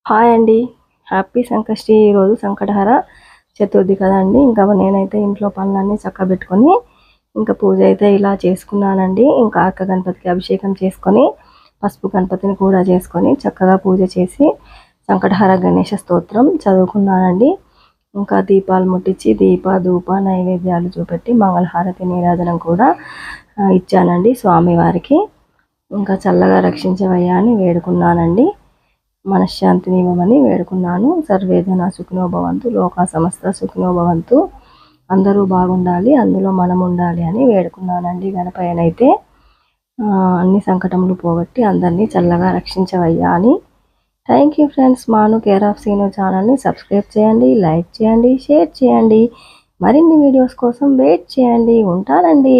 Hi అండి. Happy Sankashti. ఈరోజు సంకటహర చతుర్థి కదండి. ఇంకా నేనైతే ఇంట్లో పనులన్నీ చక్కబెట్టుకొని ఇంకా పూజ అయితే ఇలా చేసుకున్నానండి. ఇంకా అర్క గణపతికి అభిషేకం చేసుకొని పసుపు గణపతిని కూడా చేసుకొని చక్కగా పూజ చేసి సంకటహర గణేష స్తోత్రం చదువుకున్నానండి. ఇంకా దీపాలు ముట్టించి ధూప నైవేద్యాలు చూపెట్టి మంగళహారతి నీరాజనం కూడా ఇచ్చానండి స్వామివారికి. ఇంకా చల్లగా రక్షించవయ్యా అని వేడుకున్నానండి. మనశ్శాంతిని ఇవ్వమని వేడుకున్నాను. సర్వేజన సుఖినో భవంతు, లోకా సమస్త సుఖినో భవంతు, అందరూ బాగుండాలి, అందులో మనం ఉండాలి అని వేడుకున్నానండి. గణపయ్యనైతే అన్ని సంకటములు పోగొట్టి అందరినీ చల్లగా రక్షించవయ్యా అని. Thank you friends. మాను కేర్ ఆఫ్ సీను ఛానల్ని సబ్స్క్రైబ్ చేయండి, లైక్ చేయండి, షేర్ చేయండి. మరిన్ని వీడియోస్ కోసం వెయిట్ చేయండి. ఉంటానండి.